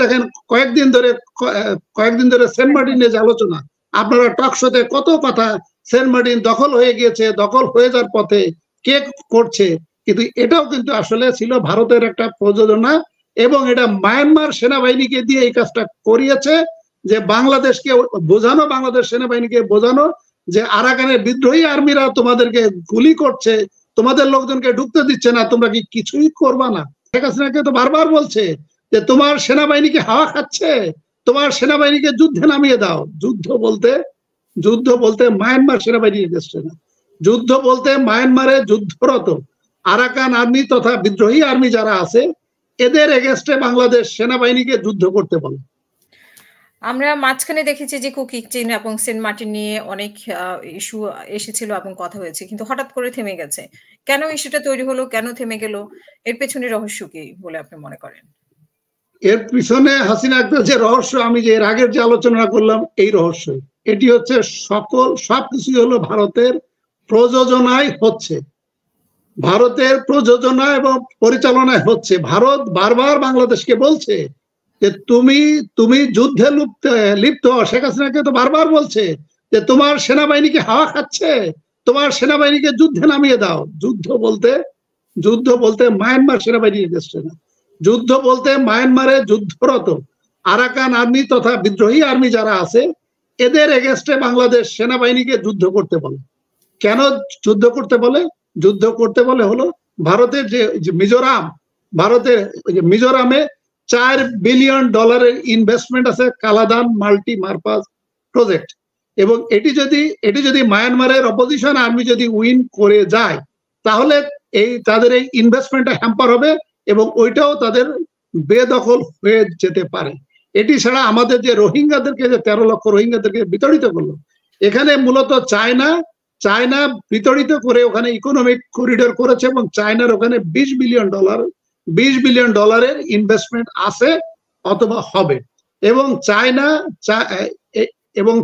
দেখেন কয়েকদিন ধরে সেন্ট মার্টিনের যে আলোচনা, আপনারা টক শোতে কত কথা, সেন্ট মার্টিন দখল হয়ে গিয়েছে, দখল হয়ে যাওয়ার পথে, কে করছে, কিন্তু এটাও কিন্তু আসলে ছিল ভারতের একটা প্রযোজনা, এবং এটা মায়ানমার সেনাবাহিনীকে দিয়ে এই কাজটা করিয়েছে, যে বাংলাদেশকে বোঝানো, বাংলাদেশ সেনাবাহিনীকে বোঝানো যে আরাকানের বিদ্রোহী আর্মিরা তোমাদেরকে গুলি করছে, তোমাদের লোকজনকে ঢুকতে দিচ্ছে না, তোমরা কি কিছুই করবা না? শেখ হাসিনাকে তো বারবার বলছে যে তোমার সেনাবাহিনীকে হাওয়া খাচ্ছে, তোমার সেনাবাহিনীকে যুদ্ধে নামিয়ে দাও। যুদ্ধ বলতে মায়ানমার সেনাবাহিনী এগেস্টে না, যুদ্ধ বলতে মায়ানমারে যুদ্ধরত আরাকান আর্মি তথা বিদ্রোহী আর্মি যারা আছে এদের এগেস্টে বাংলাদেশ সেনাবাহিনীকে যুদ্ধ করতে বলে। আমরা মাঝখানে দেখেছি যে কুকি চিন এবং সেন্ট মার্টিন নিয়ে অনেক ইস্যু এসেছিল এবং কথা হয়েছে, কিন্তু হঠাৎ করে থেমে গেছে। কেন ইস্যুটা তৈরি হলো, কেন থেমে গেল, এর পেছনে রহস্য কি বলে আপনি মনে করেন? এর পিছনে হাসিনা আক্তার যে রহস্য, আমি যে এর আগের যে আলোচনা করলাম, এই রহস্য এটি হচ্ছে সবকিছু হলো ভারতের প্রযোজনায় হচ্ছে, ভারতের প্রযোজনা এবং পরিচালনায় হচ্ছে। ভারত বারবার বাংলাদেশকে বলছে যে তুমি যুদ্ধে লিপ্ত। শেখ হাসিনাকে তো বারবার বলছে যে তোমার সেনাবাহিনীকে হাওয়া খাচ্ছে, তোমার সেনাবাহিনীকে যুদ্ধে নামিয়ে দাও। যুদ্ধ বলতে মায়ানমার সেনাবাহিনী এগেস্টে না, যুদ্ধ বলতে মায়ানমারে যুদ্ধরত আরাকান আর্মি তথা বিদ্রোহী আর্মি যারা আছে এদের এগেস্টে বাংলাদেশ সেনাবাহিনীকে যুদ্ধ করতে বলে। কেন যুদ্ধ করতে বলে? যুদ্ধ করতে বলে হলো ভারতের যে মিজোরামে $4 বিলিয়ন ইনভেস্টমেন্ট আছে কালাদান মাল্টি মারপাস প্রজেক্ট, এবং এটি যদি মায়ানমারের অপোজিশন আর্মি যদি উইন করে যায় তাহলে তাদের এই ইনভেস্টমেন্টটা হ্যাম্পার হবে এবং ওইটাও তাদের বেদখল হয়ে যেতে পারে। এটি ছাড়া আমাদের যে রোহিঙ্গাদেরকে, যে 13 লক্ষ রোহিঙ্গাদেরকে বিতাড়িত করলো, এখানে মূলত চায়না বিতাড়িত করে ওখানে ইকোনমিক করিডোর করেছে, এবং চায়নার ওখানে $20 বিলিয়ন ইনভেস্টমেন্ট আছে অথবা হবে। এবং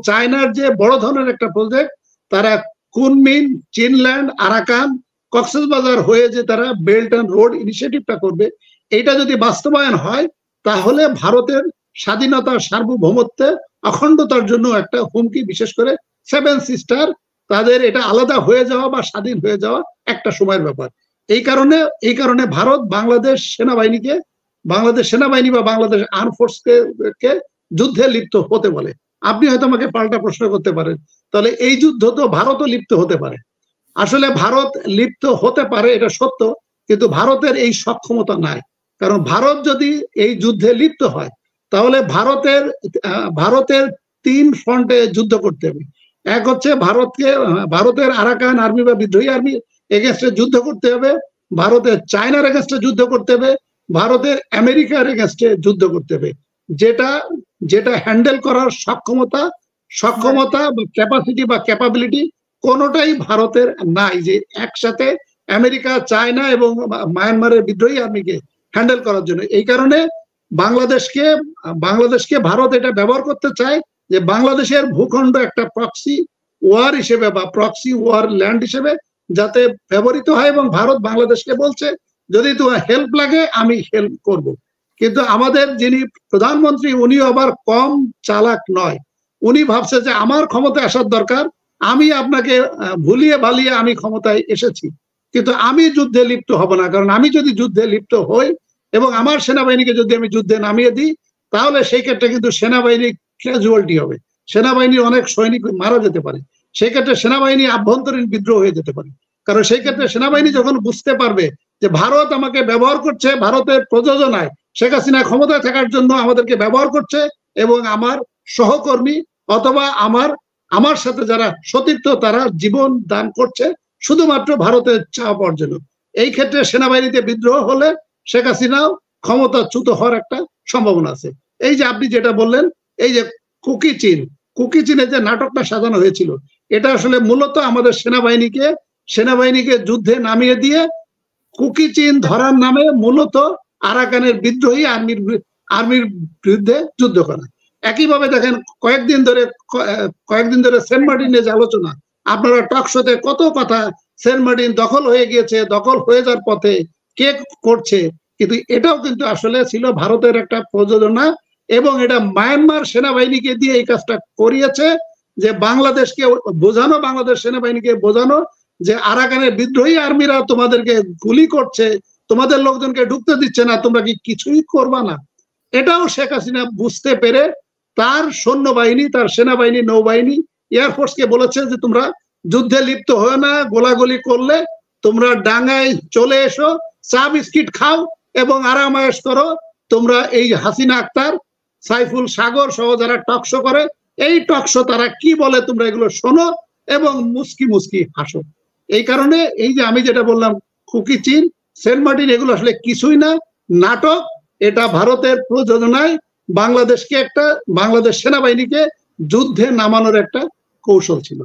চায়নার যে বড় ধরনের একটা প্রজেক্ট, তারা কুনমিন, চিনল্যান্ড, আরাকান, কক্সবাজার হয়ে যে তারা বেল্ট অ্যান্ড রোড ইনিশিয়েটিভটা করবে, এটা যদি বাস্তবায়ন হয় তাহলে ভারতের স্বাধীনতা, সার্বভৌমত্বে, অখণ্ডতার জন্য একটা হুমকি। বিশেষ করে 7 সিস্টার, তাদের এটা আলাদা হয়ে যাওয়া বা স্বাধীন হয়ে যাওয়া একটা সময়ের ব্যাপার। এই কারণে ভারত বাংলাদেশ সেনাবাহিনী বা বাংলাদেশ আর্ম ফোর্সকে যুদ্ধে লিপ্ত হতে বলে। আপনি হয়তো আমাকে পাল্টা প্রশ্ন করতে পারেন, তাহলে এই যুদ্ধ তো ভারতও লিপ্ত হতে পারে। আসলে ভারত লিপ্ত হতে পারে, এটা সত্য, কিন্তু ভারতের এই সক্ষমতা নাই। কারণ ভারত যদি এই যুদ্ধে লিপ্ত হয় তাহলে ভারতের 3 ফ্রন্টে যুদ্ধ করতে হবে। এক হচ্ছে ভারতের আরাকান আর্মি বা বিদ্রোহী আর্মি এগেনস্টে যুদ্ধ করতে হবে, ভারতের চায়নার এগেনস্টে যুদ্ধ করতে হবে, ভারতের আমেরিকার এগেনস্টে যুদ্ধ করতে হবে। যেটা হ্যান্ডেল করার সক্ষমতা বা ক্যাপাসিটি বা ক্যাপাবিলিটি কোনোটাই ভারতের নাই, যে একসাথে আমেরিকা, চায়না এবং মায়ানমারের বিদ্রোহী আর্মিকে হ্যান্ডেল করার জন্য। এই কারণে বাংলাদেশকে ভারত এটা ব্যবহার করতে চায় যে বাংলাদেশের ভূখণ্ড একটা প্রক্সি ওয়ার হিসেবে বা প্রক্সি ওয়ার ল্যান্ড হিসেবে যাতে ব্যবহৃত হয়, এবং ভারত বাংলাদেশকে বলছে যদি তোমার হেল্প লাগে আমি হেল্প করব। কিন্তু আমাদের যিনি প্রধানমন্ত্রী, উনিও আবার কম চালাক নয়। উনি ভাবছে যে আমার ক্ষমতায় আসার দরকার, আমি আপনাকে ভুলিয়ে ভালিয়ে আমি ক্ষমতায় এসেছি, কিন্তু আমি যুদ্ধে লিপ্ত হব না। কারণ আমি যদি যুদ্ধে লিপ্ত হই এবং আমার সেনাবাহিনীকে যদি আমি যুদ্ধে নামিয়ে দিই তাহলে সেই ক্ষেত্রে কিন্তু সেনাবাহিনীর ক্যাজুয়ালিটি হবে, সেনাবাহিনীর অনেক সৈনিক মারা যেতে পারে, সেই ক্ষেত্রে সেনাবাহিনী আভ্যন্তরীণ বিদ্রোহ হয়ে যেতে পারে। কারণ সেই ক্ষেত্রে সেনাবাহিনী যখন বুঝতে পারবে যে ভারত আমাকে ব্যবহার করছে, ভারতের প্রযোজনায় শেখ হাসিনা ক্ষমতায় থাকার জন্য আমাদেরকে ব্যবহার করছে, এবং আমার সহকর্মী অথবা আমার সাথে যারা সতীর্থ তারা জীবন দান করছে শুধুমাত্র ভারতের চাপ পাওয়ার জন্য, এই ক্ষেত্রে সেনাবাহিনীতে বিদ্রোহ হলে শেখ হাসিনাও ক্ষমতাচ্যুত হওয়ার একটা সম্ভাবনা আছে। এই যে আপনি যেটা বললেন, এই যে কুকি চীনে যে নাটকটা সাজানো হয়েছিল, এটা আসলে মূলত আমাদের সেনাবাহিনীকে যুদ্ধে নামিয়ে দিয়ে কুকি চীন ধরার নামে মূলত আরাকানের বিদ্রোহী আর্মির বিরুদ্ধে যুদ্ধ করা। একইভাবে দেখেন কয়েকদিন ধরে সেন্ট মার্টিনের যে আলোচনা, আপনারা টক শোতে কত কথা, সেন্ট মার্টিন দখল হয়ে গিয়েছে, দখল হয়ে যাওয়ার পথে, কে করছে, কিন্তু এটাও কিন্তু আসলে ছিল ভারতের একটা প্রযোজনা, এবং এটা মায়ানমার সেনাবাহিনীকে দিয়ে এই কাজটা করিয়েছে, যে বাংলাদেশকে বোঝানো, বাংলাদেশ সেনাবাহিনীকে বোঝানো যে আরাকানের বিদ্রোহী আর্মিরা তোমাদেরকে গুলি করছে, তোমাদের লোকজনকে ঢুকতে দিচ্ছে না, তোমরা কি কিছুই করবা না। এটাও শেখ হাসিনা বুঝতে পেরে তার সৈন্যবাহিনী, তার সেনাবাহিনী, নৌবাহিনী, এয়ারফোর্সকে বলেছে যে তোমরা যুদ্ধে লিপ্ত হয়ে না, গোলাগুলি করলে তোমরা ডাঙ্গায় চলে এসো, চা বিস্কিট খাও এবং আরামায়েশ করো। তোমরা এই হাসিনা আক্তার, সাইফুল সাগর সহ যারা টকশো করে, এই টকশো তারা কি বলে তোমরা এগুলো শোনো এবং মুস্কি মুস্কি হাসো। এই কারণে এই যে আমি যেটা বললাম, খুকি চীন, সেন্ট মার্টিন, এগুলো আসলে কিছুই না, নাটক। এটা ভারতের প্রযোজনায় বাংলাদেশ সেনাবাহিনীকে যুদ্ধে নামানোর একটা কৌশল ছিল।